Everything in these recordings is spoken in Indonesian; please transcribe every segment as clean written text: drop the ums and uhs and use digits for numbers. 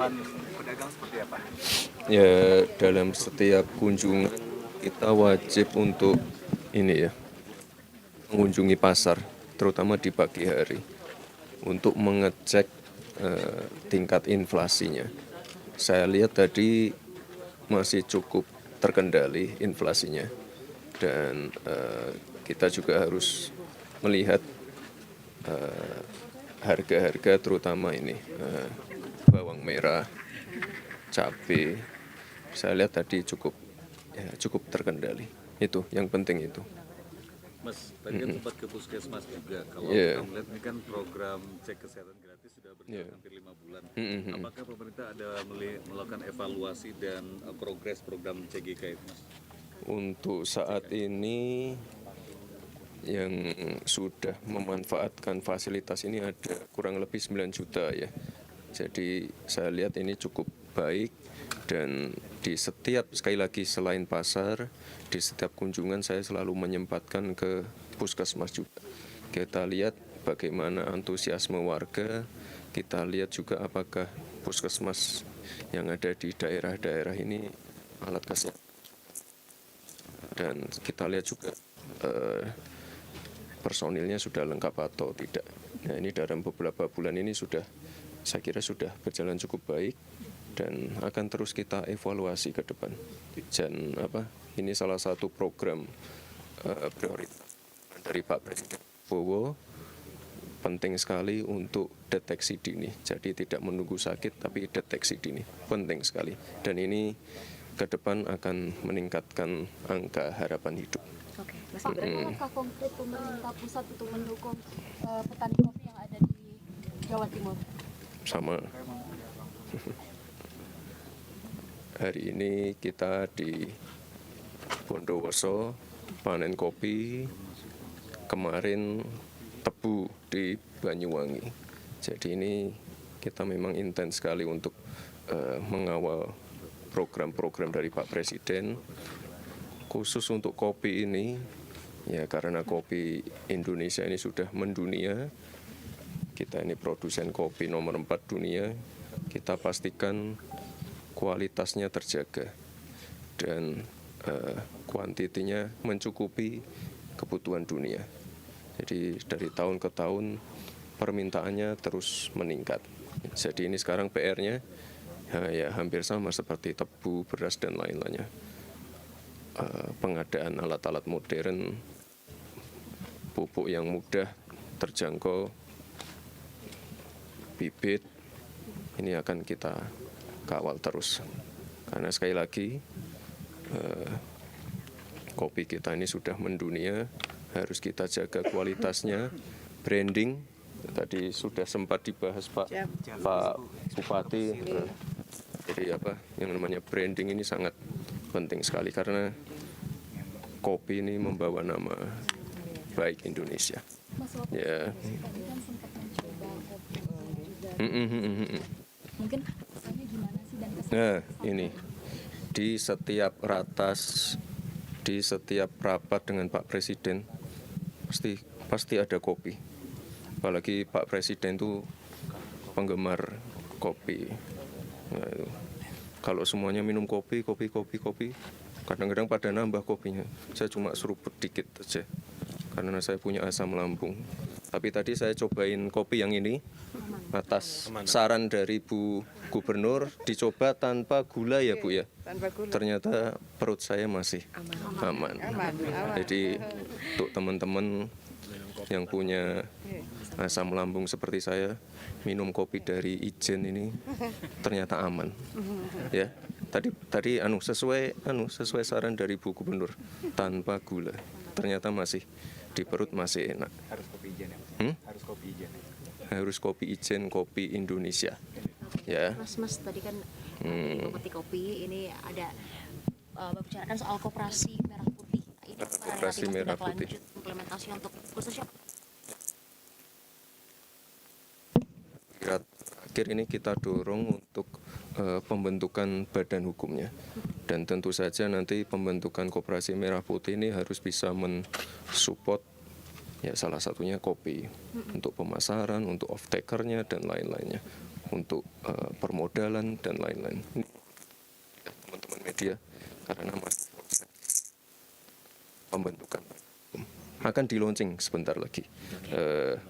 kebutuhan pedagang seperti apa? Ya, dalam setiap kunjungan kita wajib untuk ini ya, mengunjungi pasar, terutama di pagi hari, untuk mengecek tingkat inflasinya. Saya lihat tadi masih cukup terkendali inflasinya, dan kita juga harus melihat harga-harga terutama ini bawang merah, cabai. Saya lihat tadi cukup terkendali. Itu yang penting itu. Mas, tadi kan sempat ke puskesmas juga. Kalau Yeah. kita melihat ini kan program cek kesehatan gratis sudah berjalan hampir 5 bulan. Apakah pemerintah ada melakukan evaluasi dan progres program CGK itu, Mas? Untuk saat ini yang sudah memanfaatkan fasilitas ini ada kurang lebih 9 juta ya. Jadi saya lihat ini cukup baik, dan di setiap, sekali lagi selain pasar, di setiap kunjungan saya selalu menyempatkan ke puskesmas juga. Kita lihat bagaimana antusiasme warga, kita lihat juga apakah puskesmas yang ada di daerah-daerah ini alat kesehatan, dan kita lihat juga personilnya sudah lengkap atau tidak. Nah, ini dalam beberapa bulan ini saya kira sudah berjalan cukup baik, dan akan terus kita evaluasi ke depan. Dan ini salah satu program prioritas dari Pak Presiden Bowo, penting sekali untuk deteksi dini. Jadi tidak menunggu sakit, tapi deteksi dini, penting sekali. Dan ini ke depan akan meningkatkan angka harapan hidup. Oke, Mas Gibran, Langkah konkret pemerintah pusat untuk mendukung petani kopi yang ada di Jawa Timur? Sama. Hari ini kita di Bondowoso panen kopi, kemarin tebu di Banyuwangi. Jadi ini kita memang intens sekali untuk mengawal program-program dari Pak Presiden. Khusus untuk kopi ini, ya karena kopi Indonesia ini sudah mendunia, kita ini produsen kopi nomor 4 dunia, kita pastikan kualitasnya terjaga dan kuantitinya mencukupi kebutuhan dunia. Jadi dari tahun ke tahun permintaannya terus meningkat. Jadi ini sekarang PR-nya ya hampir sama seperti tebu, beras, dan lain-lainnya. Pengadaan alat-alat modern, pupuk yang mudah terjangkau, bibit, ini akan kita kawal terus. Karena sekali lagi, kopi kita ini sudah mendunia, harus kita jaga kualitasnya, branding, tadi sudah sempat dibahas Pak Bupati. Jadi yang namanya branding ini sangat penting sekali, karena kopi ini membawa nama baik Indonesia. Mas, waktu Ya. tadi kan sempat mencoba kopi juga. Mungkin rasanya gimana sih dan kesan? Nah, ini di setiap rapat dengan Pak Presiden pasti ada kopi. Apalagi Pak Presiden itu penggemar kopi. Nah, itu. Kalau semuanya minum kopi, kadang-kadang pada nambah kopinya. Saya cuma seruput dikit aja, karena saya punya asam lambung. Tapi tadi saya cobain kopi yang ini, atas saran dari Bu Gubernur, dicoba tanpa gula ya Bu ya. Ternyata perut saya masih aman. Jadi untuk teman-teman yang punya asam lambung seperti saya, minum kopi dari Ijen ini ternyata aman. Ya, tadi sesuai saran dari Bu Gubernur, tanpa gula. Ternyata masih di perut masih enak. Harus kopi Ijen ya, Mas? Harus kopi Ijen. Harus kopi Ijen, kopi Indonesia. Ya. Mas tadi kan pemetik kopi ini ada membicarakan soal koperasi merah putih. Nah, ini Koperasi merah putih. Implementasi untuk khususnya akhir ini kita dorong untuk pembentukan badan hukumnya, dan tentu saja nanti pembentukan koperasi merah putih ini harus bisa mensupport ya salah satunya kopi untuk pemasaran, untuk off takernya dan lain-lainnya. untuk permodalan dan lain-lain. Ini, teman-teman media, karena masih proses pembentukan akan di launching sebentar lagi.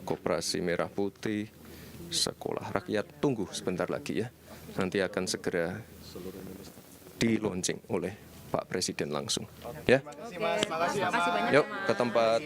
Koperasi Merah Putih, Sekolah Rakyat, tunggu sebentar lagi ya. Nanti akan segera di launching oleh Pak Presiden langsung. Ya. Terima kasih banyak. Yuk ke tempat